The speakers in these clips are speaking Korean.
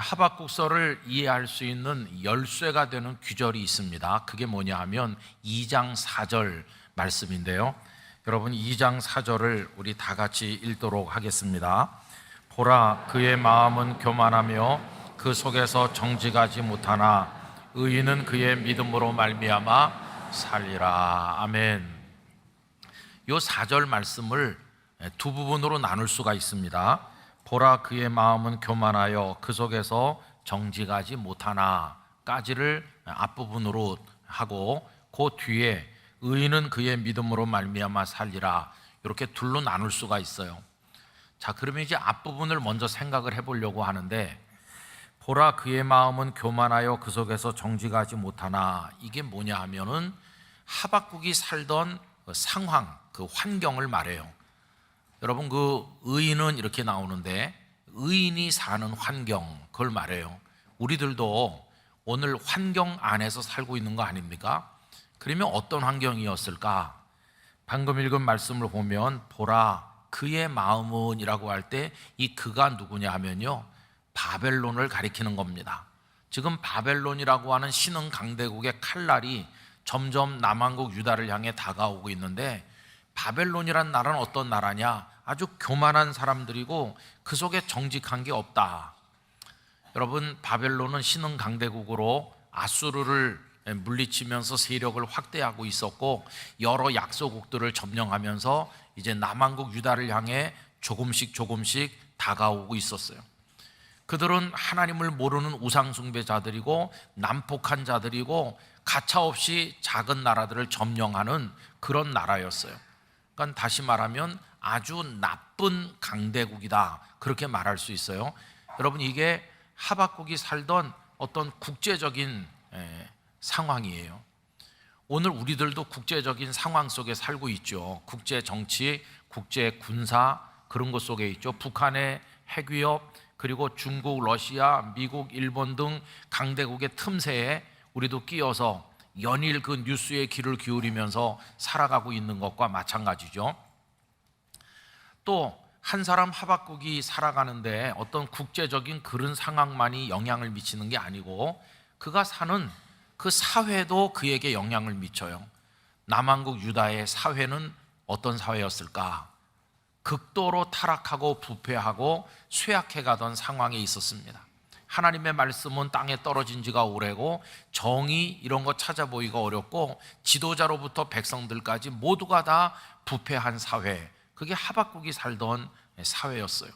하박국서를 이해할 수 있는 열쇠가 되는 규절이 있습니다. 그게 뭐냐 하면 2장 4절 말씀인데요. 여러분 2장 4절을 우리 다 같이 읽도록 하겠습니다. 보라, 그의 마음은 교만하며 그 속에서 정직하지 못하나 의인은 그의 믿음으로 말미암아 살리라. 아멘. 이 4절 말씀을 두 부분으로 나눌 수가 있습니다. 보라, 그의 마음은 교만하여 그 속에서 정직하지 못하나 까지를 앞부분으로 하고, 그 뒤에 의인은 그의 믿음으로 말미암아 살리라, 이렇게 둘로 나눌 수가 있어요. 자, 그러면 이제 앞부분을 먼저 생각을 해보려고 하는데, 보라, 그의 마음은 교만하여 그 속에서 정직하지 못하나, 이게 뭐냐 하면은 하박국이 살던 상황, 그 환경을 말해요. 여러분, 그 의인은 이렇게 나오는데 의인이 사는 환경, 그걸 말해요. 우리들도 오늘 환경 안에서 살고 있는 거 아닙니까? 그러면 어떤 환경이었을까? 방금 읽은 말씀을 보면 보라, 그의 마음은 이라고 할 때 이 그가 누구냐 하면요, 바벨론을 가리키는 겁니다. 지금 바벨론이라고 하는 신흥 강대국의 칼날이 점점 남한국 유다를 향해 다가오고 있는데, 바벨론이란 나라는 어떤 나라냐? 아주 교만한 사람들이고 그 속에 정직한 게 없다. 여러분, 바벨론은 신흥 강대국으로 아수르를 물리치면서 세력을 확대하고 있었고, 여러 약소국들을 점령하면서 이제 남한국 유다를 향해 조금씩 다가오고 있었어요. 그들은 하나님을 모르는 우상숭배자들이고 난폭한 자들이고 가차없이 작은 나라들을 점령하는 그런 나라였어요. 그러니까 다시 말하면 아주 나쁜 강대국이다, 그렇게 말할 수 있어요. 여러분, 이게 하박국이 살던 어떤 국제적인 상황이에요. 오늘 우리들도 국제적인 상황 속에 살고 있죠. 국제 정치, 국제 군사, 그런 것 속에 있죠. 북한의 핵위협, 그리고 중국, 러시아, 미국, 일본 등 강대국의 틈새에 우리도 끼어서 연일 그 뉴스에 귀를 기울이면서 살아가고 있는 것과 마찬가지죠. 또 한 사람 하박국이 살아가는데 어떤 국제적인 그런 상황만이 영향을 미치는 게 아니고, 그가 사는 그 사회도 그에게 영향을 미쳐요. 남한국 유다의 사회는 어떤 사회였을까? 극도로 타락하고 부패하고 쇠약해 가던 상황에 있었습니다. 하나님의 말씀은 땅에 떨어진 지가 오래고, 정의 이런 거 찾아 보기가 어렵고, 지도자로부터 백성들까지 모두가 다 부패한 사회, 그게 하박국이 살던 사회였어요.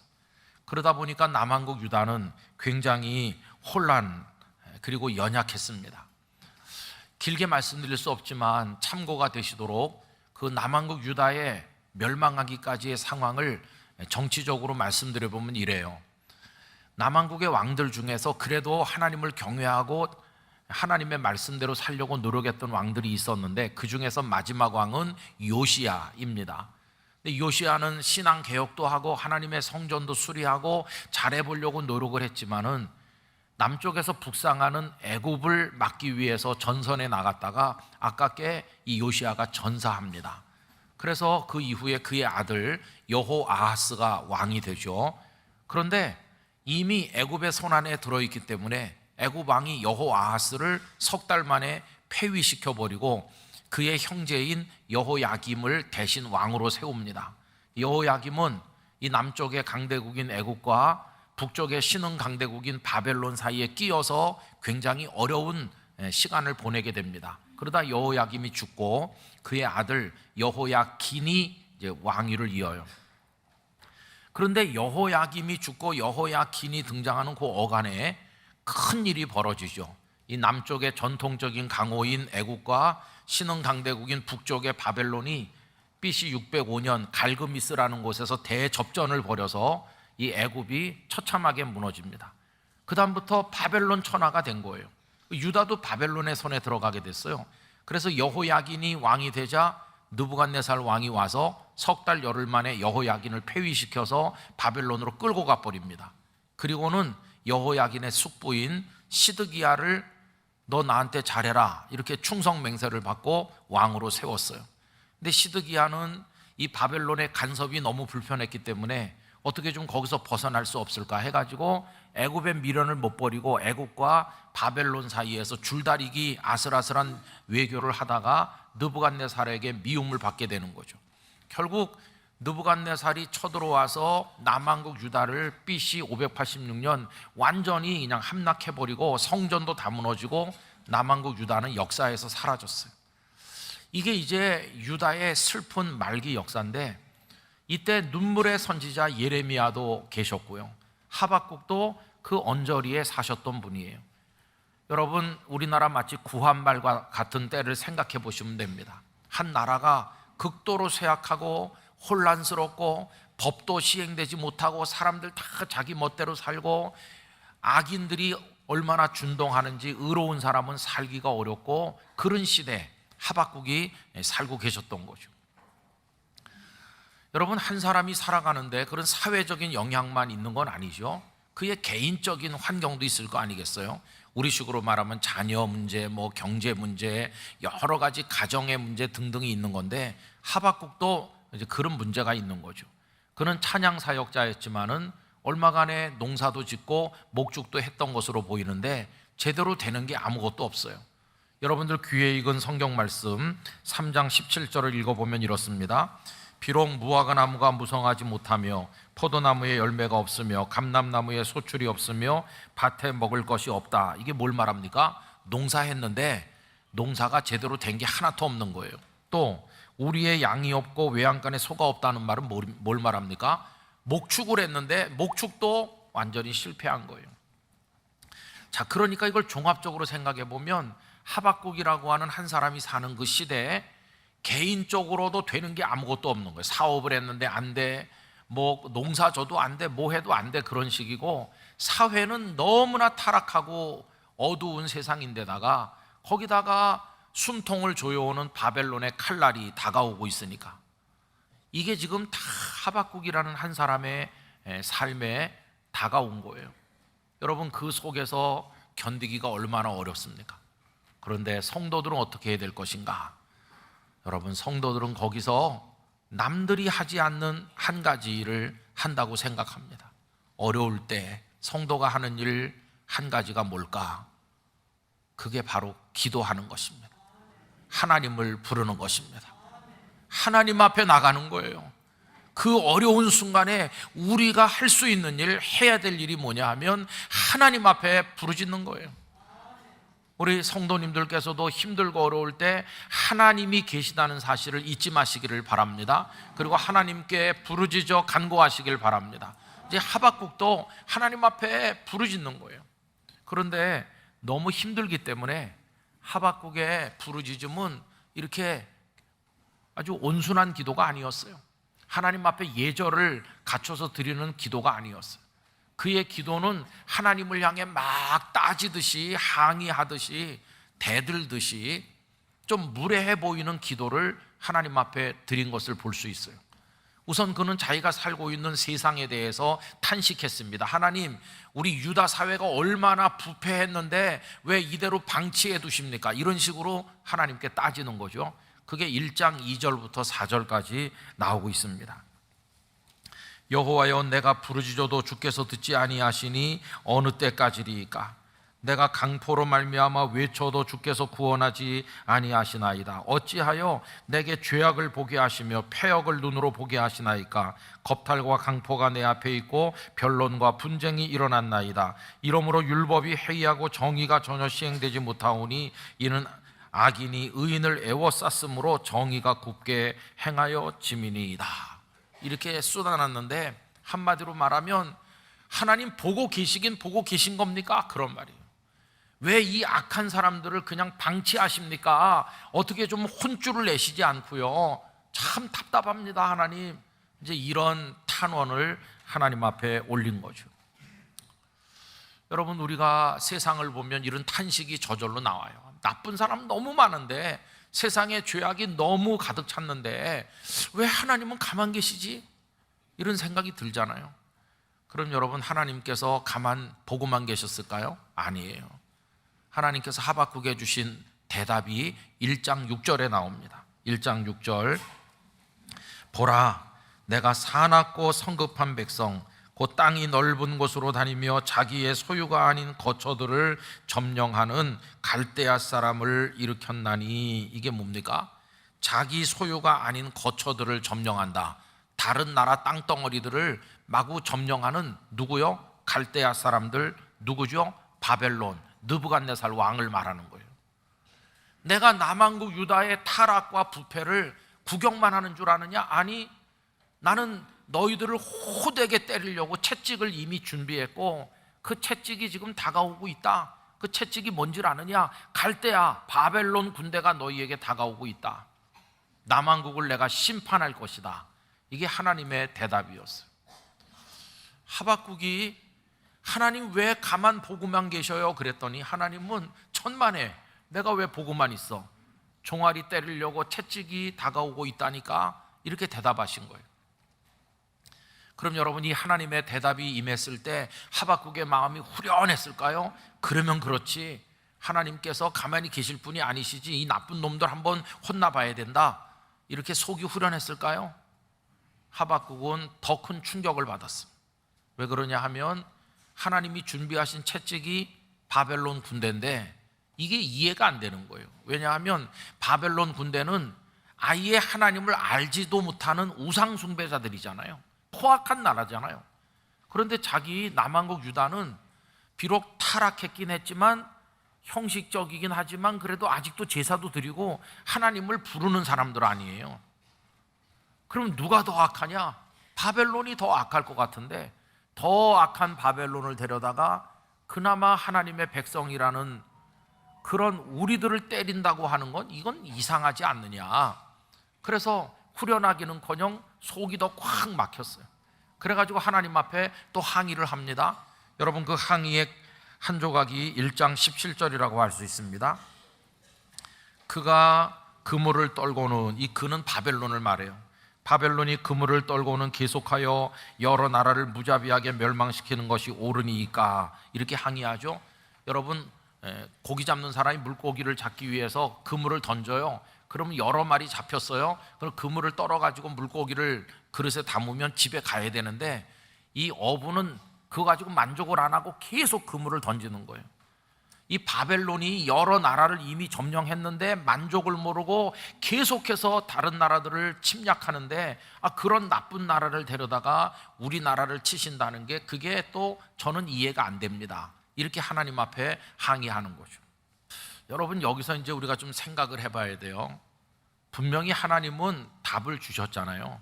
그러다 보니까 남한국 유다는 굉장히 혼란 그리고 연약했습니다. 길게 말씀드릴 수 없지만 참고가 되시도록 그 남한국 유다의 멸망하기까지의 상황을 정치적으로 말씀드려보면 이래요. 남한국의 왕들 중에서 그래도 하나님을 경외하고 하나님의 말씀대로 살려고 노력했던 왕들이 있었는데, 그 중에서 마지막 왕은 요시야입니다. 근데 요시야는 신앙 개혁도 하고 하나님의 성전도 수리하고 잘해보려고 노력을 했지만은 남쪽에서 북상하는 애굽을 막기 위해서 전선에 나갔다가 아깝게 이 요시야가 전사합니다. 그래서 그 이후에 그의 아들 여호아하스가 왕이 되죠. 그런데 이미 애굽의 손안에 들어있기 때문에 애굽 왕이 여호아하스를 석 달 만에 폐위시켜버리고 그의 형제인 여호야김을 대신 왕으로 세웁니다. 여호야김은 이 남쪽의 강대국인 애굽과 북쪽의 신흥 강대국인 바벨론 사이에 끼어서 굉장히 어려운 시간을 보내게 됩니다. 그러다 여호야김이 죽고 그의 아들 여호야긴이 이제 왕위를 이어요. 그런데 여호야김이 죽고 여호야긴이 등장하는 그 어간에 큰 일이 벌어지죠. 이 남쪽의 전통적인 강호인 애굽과 신흥 강대국인 북쪽의 바벨론이 BC 605년 갈그미스라는 곳에서 대접전을 벌여서 이 애굽이 처참하게 무너집니다. 그 다음부터 바벨론 천하가 된 거예요. 유다도 바벨론의 손에 들어가게 됐어요. 그래서 여호야긴이 왕이 되자 느부갓네살 왕이 와서 석 달 열흘 만에 여호야긴을 폐위시켜서 바벨론으로 끌고 가버립니다. 그리고는 여호야긴의 숙부인 시드기야를 너 나한테 잘해라, 이렇게 충성 맹세를 받고 왕으로 세웠어요. 근데 시드기야는 이 바벨론의 간섭이 너무 불편했기 때문에 어떻게 좀 거기서 벗어날 수 없을까 해가지고 애굽의 미련을 못 버리고 애굽과 바벨론 사이에서 줄다리기 아슬아슬한 외교를 하다가 느부갓네살에게 미움을 받게 되는 거죠. 결국 느부갓네살이 쳐들어와서 남한국 유다를 BC 586년 완전히 그냥 함락해버리고 성전도 다 무너지고 남한국 유다는 역사에서 사라졌어요. 이게 이제 유다의 슬픈 말기 역사인데, 이때 눈물의 선지자 예레미야도 계셨고요, 하박국도 그 언저리에 사셨던 분이에요. 여러분, 우리나라 마치 구한말과 같은 때를 생각해 보시면 됩니다. 한 나라가 극도로 쇠약하고 혼란스럽고 법도 시행되지 못하고 사람들 다 자기 멋대로 살고 악인들이 얼마나 준동하는지 의로운 사람은 살기가 어렵고, 그런 시대 하박국이 살고 계셨던 거죠. 여러분, 한 사람이 살아가는데 그런 사회적인 영향만 있는 건 아니죠. 그의 개인적인 환경도 있을 거 아니겠어요? 우리식으로 말하면 자녀 문제, 경제 문제, 여러 가지 가정의 문제 등등이 있는 건데, 하박국도 이제 그런 문제가 있는 거죠. 그는 찬양 사역자였지만은 얼마간의 농사도 짓고 목축도 했던 것으로 보이는데 제대로 되는 게 아무것도 없어요. 여러분들 귀에 익은 성경 말씀 3장 17절을 읽어보면 이렇습니다. 비록 무화과 나무가 무성하지 못하며 포도나무에 열매가 없으며 감람나무에 소출이 없으며 밭에 먹을 것이 없다. 이게 뭘 말합니까? 농사했는데 농사가 제대로 된 게 하나도 없는 거예요. 또 우리의 양이 없고 외양간에 소가 없다는 말은 뭘 말합니까? 목축을 했는데 목축도 완전히 실패한 거예요. 자, 그러니까 이걸 종합적으로 생각해 보면 하박국이라고 하는 한 사람이 사는 그 시대에 개인적으로도 되는 게 아무것도 없는 거예요. 사업을 했는데 안 돼, 농사 져도 안 돼, 뭐 해도 안 돼, 그런 식이고, 사회는 너무나 타락하고 어두운 세상인데다가 거기다가 숨통을 조여오는 바벨론의 칼날이 다가오고 있으니까 이게 지금 다 하박국이라는 한 사람의 삶에 다가온 거예요. 여러분, 그 속에서 견디기가 얼마나 어렵습니까? 그런데 성도들은 어떻게 해야 될 것인가? 여러분, 성도들은 거기서 남들이 하지 않는 한 가지 일을 한다고 생각합니다. 어려울 때 성도가 하는 일 한 가지가 뭘까? 그게 바로 기도하는 것입니다. 하나님을 부르는 것입니다. 하나님 앞에 나가는 거예요. 그 어려운 순간에 우리가 할 수 있는 일, 해야 될 일이 뭐냐 하면 하나님 앞에 부르짖는 거예요. 우리 성도님들께서도 힘들고 어려울 때 하나님이 계시다는 사실을 잊지 마시기를 바랍니다. 그리고 하나님께 부르짖어 간구하시길 바랍니다. 이제 하박국도 하나님 앞에 부르짖는 거예요. 그런데 너무 힘들기 때문에 하박국의 부르짖음은 이렇게 아주 온순한 기도가 아니었어요. 하나님 앞에 예절을 갖춰서 드리는 기도가 아니었어요. 그의 기도는 하나님을 향해 막 따지듯이 항의하듯이 대들듯이 좀 무례해 보이는 기도를 하나님 앞에 드린 것을 볼 수 있어요. 우선 그는 자기가 살고 있는 세상에 대해서 탄식했습니다. 하나님, 우리 유다 사회가 얼마나 부패했는데 왜 이대로 방치해 두십니까? 이런 식으로 하나님께 따지는 거죠. 그게 1장 2절부터 4절까지 나오고 있습니다. 여호와여, 내가 부르짖어도 주께서 듣지 아니하시니 어느 때까지리이까? 내가 강포로 말미암아 외쳐도 주께서 구원하지 아니하시나이다. 어찌하여 내게 죄악을 보게 하시며 패역을 눈으로 보게 하시나이까? 겁탈과 강포가 내 앞에 있고 변론과 분쟁이 일어났나이다. 이러므로 율법이 해이하고 정의가 전혀 시행되지 못하오니 이는 악인이 의인을 애워쌌으므로 정의가 굽게 행하여 짐이니이다. 이렇게 쏟아놨는데 한마디로 말하면 하나님 보고 계시긴 보고 계신 겁니까? 그런 말이에요. 왜 이 악한 사람들을 그냥 방치하십니까? 어떻게 좀 혼쭐을 내시지 않고요? 참 답답합니다, 하나님. 이제 이런 탄원을 하나님 앞에 올린 거죠. 여러분, 우리가 세상을 보면 이런 탄식이 저절로 나와요. 나쁜 사람 너무 많은데, 세상에 죄악이 너무 가득 찼는데 왜 하나님은 가만 계시지? 이런 생각이 들잖아요. 그럼 여러분, 하나님께서 가만 보고만 계셨을까요? 아니에요. 하나님께서 하박국에 주신 대답이 1장 6절에 나옵니다. 1장 6절, 보라, 내가 사납고 성급한 백성, 곧 땅이 넓은 곳으로 다니며 자기의 소유가 아닌 거처들을 점령하는 갈대아 사람을 일으켰나니. 이게 뭡니까? 자기 소유가 아닌 거처들을 점령한다. 다른 나라 땅덩어리들을 마구 점령하는 누구요? 갈대아 사람들. 누구죠? 바벨론, 느부갓네살 왕을 말하는 거예요. 내가 남왕국 유다의 타락과 부패를 구경만 하는 줄 아느냐? 아니, 나는 너희들을 호되게 때리려고 채찍을 이미 준비했고 그 채찍이 지금 다가오고 있다. 그 채찍이 뭔지 아느냐? 갈대아 바벨론 군대가 너희에게 다가오고 있다. 남왕국을 내가 심판할 것이다. 이게 하나님의 대답이었어요. 하박국이 하나님 왜 가만 보고만 계셔요? 그랬더니 하나님은 천만에 내가 왜 보고만 있어? 종아리 때리려고 채찍이 다가오고 있다니까. 이렇게 대답하신 거예요. 그럼 여러분, 이 하나님의 대답이 임했을 때 하박국의 마음이 후련했을까요? 그러면 그렇지, 하나님께서 가만히 계실 분이 아니시지, 이 나쁜 놈들 한번 혼나봐야 된다, 이렇게 속이 후련했을까요? 하박국은 더 큰 충격을 받았습니다. 왜 그러냐 하면 하나님이 준비하신 채찍이 바벨론 군대인데 이게 이해가 안 되는 거예요. 왜냐하면 바벨론 군대는 아예 하나님을 알지도 못하는 우상 숭배자들이잖아요. 포악한 나라잖아요. 그런데 자기 남왕국 유다는 비록 타락했긴 했지만 형식적이긴 하지만 그래도 아직도 제사도 드리고 하나님을 부르는 사람들 아니에요. 그럼 누가 더 악하냐? 바벨론이 더 악할 것 같은데 더 악한 바벨론을 데려다가 그나마 하나님의 백성이라는 그런 우리들을 때린다고 하는 건 이건 이상하지 않느냐. 그래서 후련하기는커녕 속이 더 꽉 막혔어요. 그래가지고 하나님 앞에 또 항의를 합니다. 여러분, 그 항의의 한 조각이 1장 17절이라고 할 수 있습니다. 그가 그물을 떨고는, 이 그는 바벨론을 말해요. 바벨론이 그물을 떨고는 계속하여 여러 나라를 무자비하게 멸망시키는 것이 옳으니까. 이렇게 항의하죠. 여러분, 고기 잡는 사람이 물고기를 잡기 위해서 그물을 던져요. 그러면 여러 마리 잡혔어요. 그럼 그물을 떨어가지고 물고기를 그릇에 담으면 집에 가야 되는데 이 어부는 그거 가지고 만족을 안 하고 계속 그물을 던지는 거예요. 이 바벨론이 여러 나라를 이미 점령했는데 만족을 모르고 계속해서 다른 나라들을 침략하는데, 그런 나쁜 나라를 데려다가 우리나라를 치신다는 게 그게 또 저는 이해가 안 됩니다. 이렇게 하나님 앞에 항의하는 거죠. 여러분, 여기서 이제 우리가 좀 생각을 해봐야 돼요. 분명히 하나님은 답을 주셨잖아요.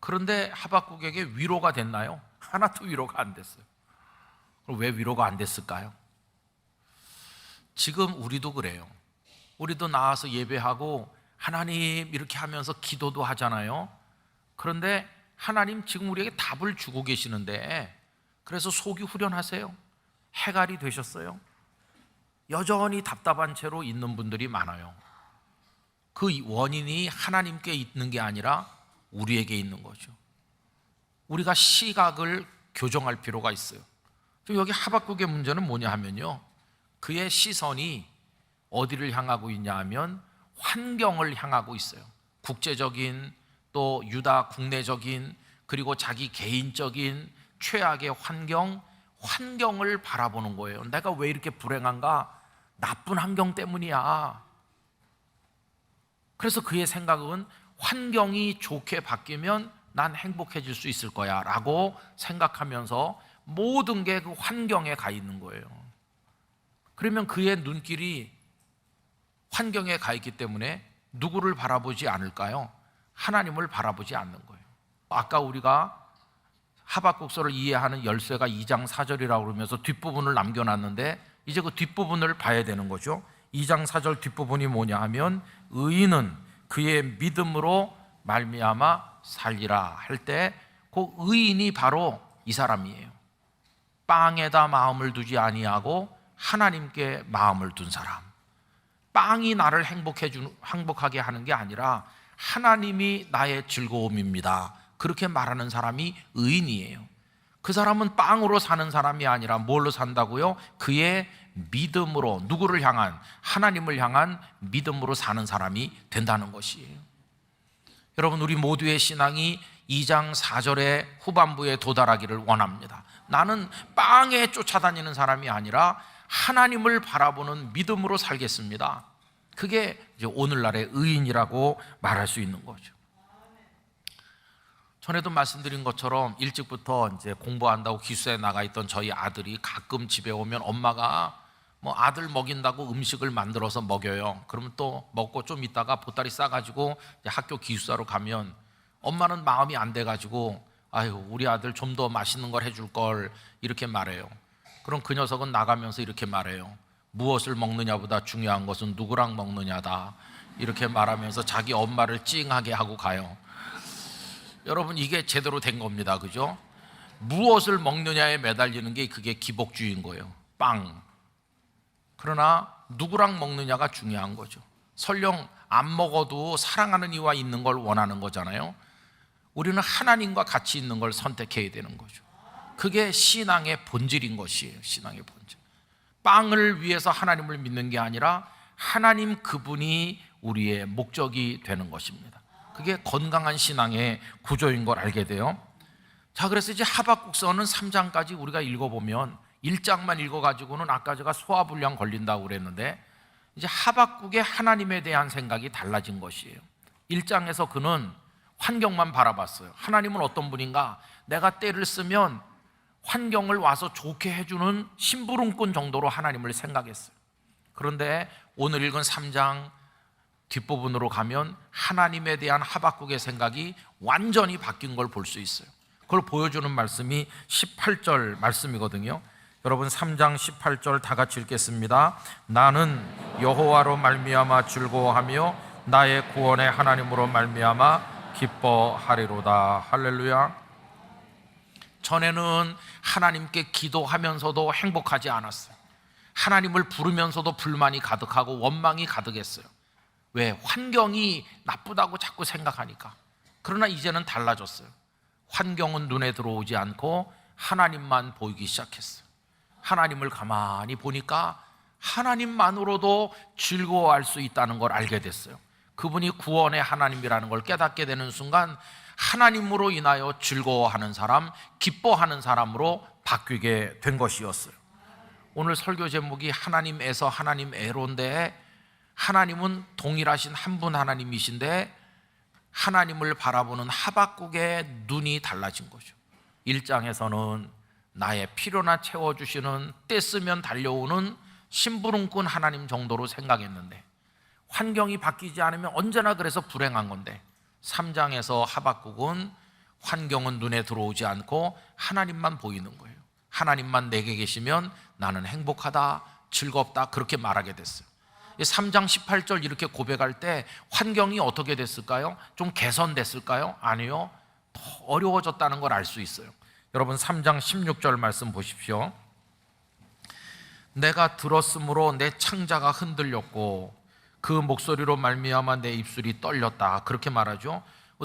그런데 하박국에게 위로가 됐나요? 하나도 위로가 안 됐어요. 그럼 왜 위로가 안 됐을까요? 지금 우리도 그래요. 우리도 나와서 예배하고 하나님 이렇게 하면서 기도도 하잖아요. 그런데 하나님 지금 우리에게 답을 주고 계시는데 그래서 속이 후련하세요? 해갈이 되셨어요? 여전히 답답한 채로 있는 분들이 많아요. 그 원인이 하나님께 있는 게 아니라 우리에게 있는 거죠. 우리가 시각을 교정할 필요가 있어요. 여기 하박국의 문제는 뭐냐 하면요, 그의 시선이 어디를 향하고 있냐 하면 환경을 향하고 있어요. 국제적인, 또 유다 국내적인, 그리고 자기 개인적인 최악의 환경을 바라보는 거예요. 내가 왜 이렇게 불행한가? 나쁜 환경 때문이야. 그래서 그의 생각은 환경이 좋게 바뀌면 난 행복해질 수 있을 거야 라고 생각하면서 모든 게 그 환경에 가 있는 거예요. 그러면 그의 눈길이 환경에 가 있기 때문에 누구를 바라보지 않을까요? 하나님을 바라보지 않는 거예요. 아까 우리가 하박국서를 이해하는 열쇠가 2장 4절이라고 그러면서 뒷부분을 남겨놨는데 이제 그 뒷부분을 봐야 되는 거죠. 2장 4절 뒷부분이 뭐냐 하면 의인은 그의 믿음으로 말미암아 살리라 할 때 그 의인이 바로 이 사람이에요. 빵에다 마음을 두지 아니하고 하나님께 마음을 둔 사람. 빵이 나를 행복하게 하는 게 아니라 하나님이 나의 즐거움입니다. 그렇게 말하는 사람이 의인이에요. 그 사람은 빵으로 사는 사람이 아니라 뭘로 산다고요? 그의 믿음으로, 누구를 향한? 하나님을 향한 믿음으로 사는 사람이 된다는 것이에요. 여러분, 우리 모두의 신앙이 2장 4절의 후반부에 도달하기를 원합니다. 나는 빵에 쫓아다니는 사람이 아니라 하나님을 바라보는 믿음으로 살겠습니다. 그게 이제 오늘날의 의인이라고 말할 수 있는 거죠. 전에도 말씀드린 것처럼 일찍부터 이제 공부한다고 기숙사에 나가 있던 저희 아들이 가끔 집에 오면 엄마가 뭐 아들 먹인다고 음식을 만들어서 먹여요. 그러면 또 먹고 좀 있다가 보따리 싸가지고 학교 기숙사로 가면 엄마는 마음이 안 돼가지고 아유 우리 아들 좀 더 맛있는 걸 해줄 걸 이렇게 말해요. 그럼 그 녀석은 나가면서 이렇게 말해요. 무엇을 먹느냐보다 중요한 것은 누구랑 먹느냐다. 이렇게 말하면서 자기 엄마를 찡하게 하고 가요. 여러분 이게 제대로 된 겁니다. 그죠? 무엇을 먹느냐에 매달리는 게 그게 기복주의인 거예요. 빵. 그러나 누구랑 먹느냐가 중요한 거죠. 설령 안 먹어도 사랑하는 이와 있는 걸 원하는 거잖아요. 우리는 하나님과 같이 있는 걸 선택해야 되는 거죠. 그게 신앙의 본질인 것이에요. 신앙의 본질. 빵을 위해서 하나님을 믿는 게 아니라 하나님 그분이 우리의 목적이 되는 것입니다. 그게 건강한 신앙의 구조인 걸 알게 돼요. 자, 그래서 이제 하박국서는 3장까지 우리가 읽어보면 1장만 읽어가지고는 아까 제가 소화불량 걸린다고 그랬는데 이제 하박국의 하나님에 대한 생각이 달라진 것이에요. 1장에서 그는 환경만 바라봤어요. 하나님은 어떤 분인가? 내가 때를 쓰면 환경을 와서 좋게 해주는 심부름꾼 정도로 하나님을 생각했어요. 그런데 오늘 읽은 3장 뒷부분으로 가면 하나님에 대한 하박국의 생각이 완전히 바뀐 걸 볼 수 있어요. 그걸 보여주는 말씀이 18절 말씀이거든요. 여러분 3장 18절 다 같이 읽겠습니다. 나는 여호와로 말미암아 즐거워하며 나의 구원의 하나님으로 말미암아 기뻐하리로다. 할렐루야. 전에는 하나님께 기도하면서도 행복하지 않았어요. 하나님을 부르면서도 불만이 가득하고 원망이 가득했어요. 왜? 환경이 나쁘다고 자꾸 생각하니까. 그러나 이제는 달라졌어요. 환경은 눈에 들어오지 않고 하나님만 보이기 시작했어요. 하나님을 가만히 보니까 하나님만으로도 즐거워할 수 있다는 걸 알게 됐어요. 그분이 구원의 하나님이라는 걸 깨닫게 되는 순간 하나님으로 인하여 즐거워하는 사람, 기뻐하는 사람으로 바뀌게 된 것이었어요. 오늘 설교 제목이 하나님에서 하나님에로인데 하나님은 동일하신 한 분 하나님이신데 하나님을 바라보는 하박국의 눈이 달라진 거죠. 1장에서는 나의 필요나 채워주시는 때 쓰면 달려오는 심부름꾼 하나님 정도로 생각했는데 환경이 바뀌지 않으면 언제나 그래서 불행한 건데 3장에서 하박국은 환경은 눈에 들어오지 않고 하나님만 보이는 거예요. 하나님만 내게 계시면 나는 행복하다, 즐겁다 그렇게 말하게 됐어요. 3장 18절 이렇게 고백할 때 환경이 어떻게 됐을까요? 좀 개선됐을까요? 아니요. 더 어려워졌다는 걸 알 수 있어요. 여러분 3장 16절 말씀 보십시오. 내가 들었으므로 내 창자가 흔들렸고 그 목소리로 말미암아 내 입술이 떨렸다. 그렇게 말하죠.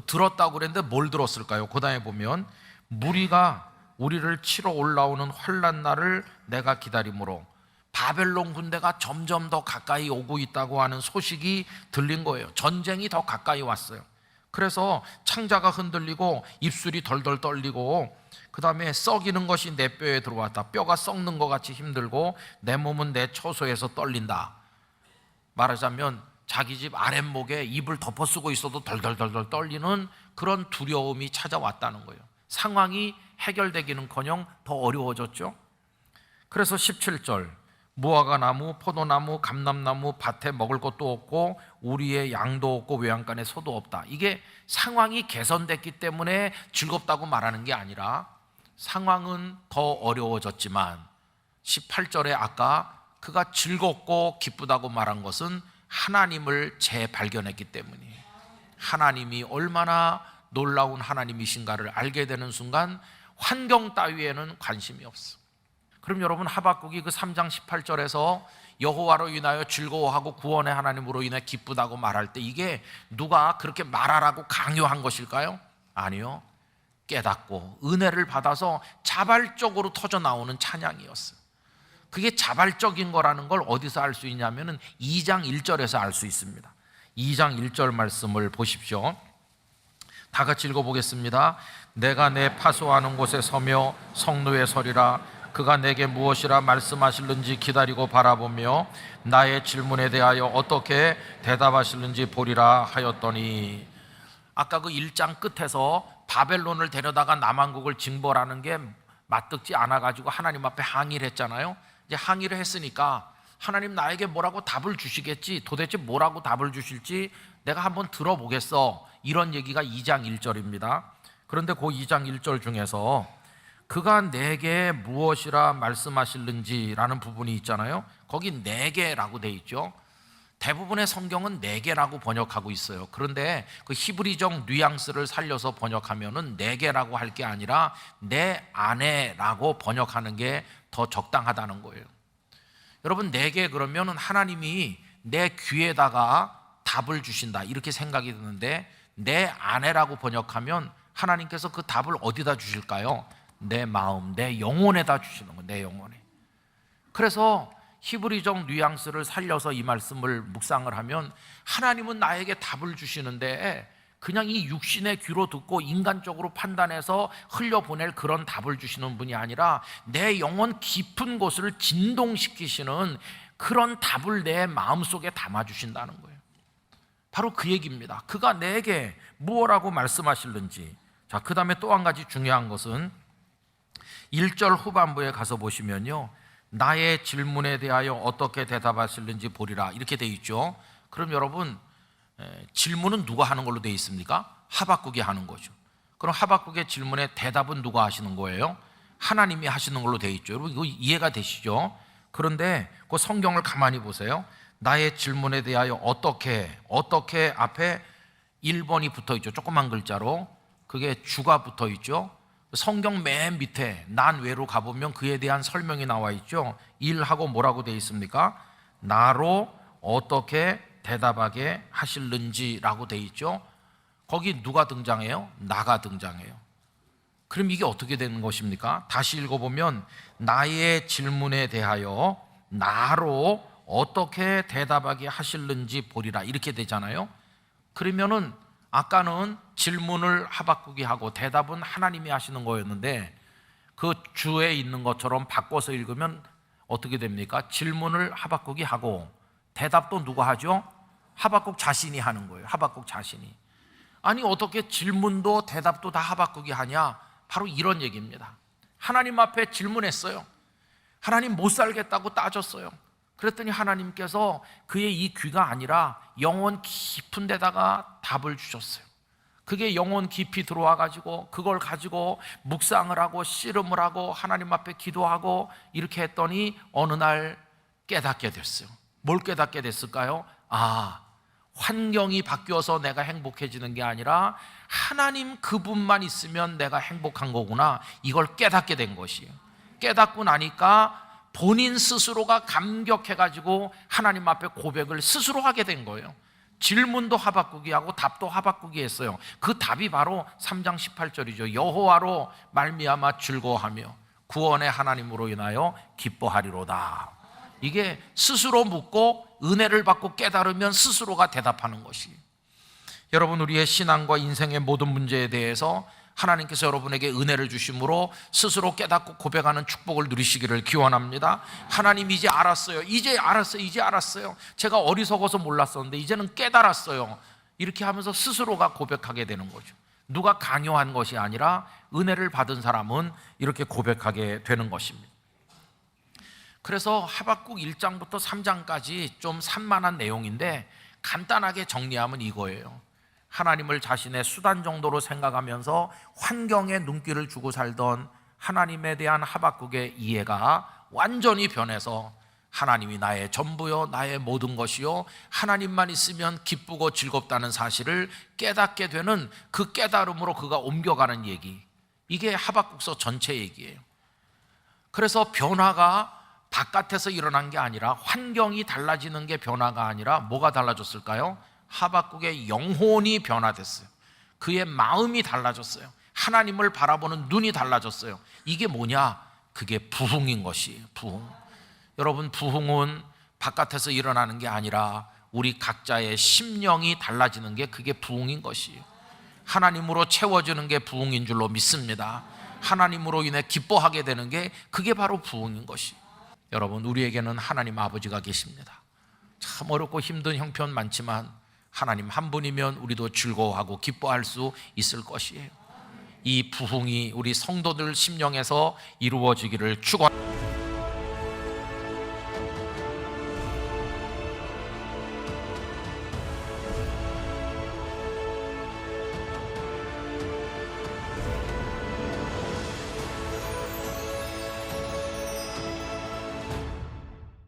들었다고 그랬는데 뭘 들었을까요? 그 다음에 보면 무리가 우리를 치러 올라오는 환난 날을 내가 기다림으로 바벨론 군대가 점점 더 가까이 오고 있다고 하는 소식이 들린 거예요. 전쟁이 더 가까이 왔어요. 그래서 창자가 흔들리고 입술이 덜덜 떨리고 그 다음에 썩이는 것이 내 뼈에 들어왔다. 뼈가 썩는 것 같이 힘들고 내 몸은 내 처소에서 떨린다. 말하자면 자기 집 아랫목에 이불 덮어쓰고 있어도 덜덜덜덜 떨리는 그런 두려움이 찾아왔다는 거예요. 상황이 해결되기는커녕 더 어려워졌죠. 그래서 17절 무화과 나무, 포도나무, 감람나무 밭에 먹을 것도 없고 우리의 양도 없고 외양간에 소도 없다. 이게 상황이 개선됐기 때문에 즐겁다고 말하는 게 아니라 상황은 더 어려워졌지만 18절에 아까 그가 즐겁고 기쁘다고 말한 것은 하나님을 재발견했기 때문이에요. 하나님이 얼마나 놀라운 하나님이신가를 알게 되는 순간 환경 따위에는 관심이 없어. 그럼 여러분 하박국이 그 3장 18절에서 여호와로 인하여 즐거워하고 구원의 하나님으로 인해 기쁘다고 말할 때 이게 누가 그렇게 말하라고 강요한 것일까요? 아니요. 깨닫고 은혜를 받아서 자발적으로 터져 나오는 찬양이었어요. 그게 자발적인 거라는 걸 어디서 알 수 있냐면은 2장 1절에서 알 수 있습니다. 2장 1절 말씀을 보십시오. 다 같이 읽어보겠습니다. 내가 내 파수하는 곳에 서며 성루에 서리라. 그가 내게 무엇이라 말씀하실는지 기다리고 바라보며 나의 질문에 대하여 어떻게 대답하실는지 보리라 하였더니, 아까 그 1장 끝에서 바벨론을 데려다가 남왕국을 징벌하는 게 맞듣지 않아가지고 하나님 앞에 항의를 했잖아요. 이제 항의를 했으니까 하나님 나에게 뭐라고 답을 주시겠지, 도대체 뭐라고 답을 주실지 내가 한번 들어보겠어, 이런 얘기가 2장 1절입니다 그런데 그 2장 1절 중에서 그가 내게 무엇이라 말씀하실는지라는 부분이 있잖아요. 거기 내게라고 돼 있죠. 대부분의 성경은 내게라고 번역하고 있어요. 그런데 그 히브리적 뉘앙스를 살려서 번역하면은 내게라고 할 게 아니라 내 안에라고 번역하는 게 더 적당하다는 거예요. 여러분, 내게 그러면은 하나님이 내 귀에다가 답을 주신다 이렇게 생각이 드는데, 내 안에라고 번역하면 하나님께서 그 답을 어디다 주실까요? 내 마음, 내 영혼에다 주시는 거예요. 내 영혼에. 그래서 히브리적 뉘앙스를 살려서 이 말씀을 묵상을 하면 하나님은 나에게 답을 주시는데 그냥 이 육신의 귀로 듣고 인간적으로 판단해서 흘려보낼 그런 답을 주시는 분이 아니라 내 영혼 깊은 곳을 진동시키시는 그런 답을 내 마음속에 담아주신다는 거예요. 바로 그 얘기입니다. 그가 내게 무엇라고 말씀하실는지. 자, 그 다음에 또 한 가지 중요한 것은 1절 후반부에 가서 보시면요, 나의 질문에 대하여 어떻게 대답하실는지 보리라 이렇게 돼 있죠. 그럼 여러분, 질문은 누가 하는 걸로 돼 있습니까? 하박국이 하는 거죠. 그럼 하박국의 질문에 대답은 누가 하시는 거예요? 하나님이 하시는 걸로 돼 있죠. 여러분, 이거 이해가 되시죠? 그런데 그 성경을 가만히 보세요. 나의 질문에 대하여 어떻게 앞에 1번이 붙어 있죠. 조그만 글자로. 그게 주가 붙어 있죠. 성경 맨 밑에 난 외로 가보면 그에 대한 설명이 나와 있죠. 일하고 뭐라고 되어 있습니까? 나로 어떻게 대답하게 하실는지라고 되어 있죠. 거기 누가 등장해요? 나가 등장해요. 그럼 이게 어떻게 되는 것입니까? 다시 읽어보면 나의 질문에 대하여 나로 어떻게 대답하게 하실는지 보리라 이렇게 되잖아요. 그러면은 아까는 질문을 하박국이 하고 대답은 하나님이 하시는 거였는데, 그 주에 있는 것처럼 바꿔서 읽으면 어떻게 됩니까? 질문을 하박국이 하고 대답도 누가 하죠? 하박국 자신이 하는 거예요. 하박국 자신이. 아니, 어떻게 질문도 대답도 다 하박국이 하냐? 바로 이런 얘기입니다. 하나님 앞에 질문했어요. 하나님 못 살겠다고 따졌어요. 그랬더니 하나님께서 그의 이 귀가 아니라 영혼 깊은 데다가 답을 주셨어요. 그게 영혼 깊이 들어와 가지고 그걸 가지고 묵상을 하고 씨름을 하고 하나님 앞에 기도하고 이렇게 했더니 어느 날 깨닫게 됐어요. 뭘 깨닫게 됐을까요? 아, 환경이 바뀌어서 내가 행복해지는 게 아니라 하나님 그분만 있으면 내가 행복한 거구나, 이걸 깨닫게 된 것이에요. 깨닫고 나니까 본인 스스로가 감격해가지고 하나님 앞에 고백을 스스로 하게 된 거예요. 질문도 하박국이 하고 답도 하박국이 했어요. 그 답이 바로 3장 18절이죠. 여호와로 말미암아 즐거워하며 구원의 하나님으로 인하여 기뻐하리로다. 이게 스스로 묻고 은혜를 받고 깨달으면 스스로가 대답하는 것이에요. 여러분, 우리의 신앙과 인생의 모든 문제에 대해서 하나님께서 여러분에게 은혜를 주심으로 스스로 깨닫고 고백하는 축복을 누리시기를 기원합니다. 하나님, 이제 알았어요. 이제 알았어요. 제가 어리석어서 몰랐었는데 이제는 깨달았어요. 이렇게 하면서 스스로가 고백하게 되는 거죠. 누가 강요한 것이 아니라 은혜를 받은 사람은 이렇게 고백하게 되는 것입니다. 그래서 하박국 1장부터 3장까지 좀 산만한 내용인데 간단하게 정리하면 이거예요. 하나님을 자신의 수단 정도로 생각하면서 환경에 눈길을 주고 살던 하나님에 대한 하박국의 이해가 완전히 변해서 하나님이 나의 전부요, 나의 모든 것이요, 하나님만 있으면 기쁘고 즐겁다는 사실을 깨닫게 되는 그 깨달음으로 그가 옮겨가는 얘기, 이게 하박국서 전체 얘기예요. 그래서 변화가 바깥에서 일어난 게 아니라, 환경이 달라지는 게 변화가 아니라 뭐가 달라졌을까요? 하박국의 영혼이 변화됐어요. 그의 마음이 달라졌어요. 하나님을 바라보는 눈이 달라졌어요. 이게 뭐냐? 그게 부흥인 것이에요. 부흥. 여러분, 부흥은 바깥에서 일어나는 게 아니라 우리 각자의 심령이 달라지는 게 그게 부흥인 것이에요. 하나님으로 채워지는 게 부흥인 줄로 믿습니다. 하나님으로 인해 기뻐하게 되는 게 그게 바로 부흥인 것이. 여러분, 우리에게는 하나님 아버지가 계십니다. 참 어렵고 힘든 형편 많지만 하나님 한 분이면 우리도 즐거워하고 기뻐할 수 있을 것이에요. 이 부흥이 우리 성도들 심령에서 이루어지기를 축원합니다.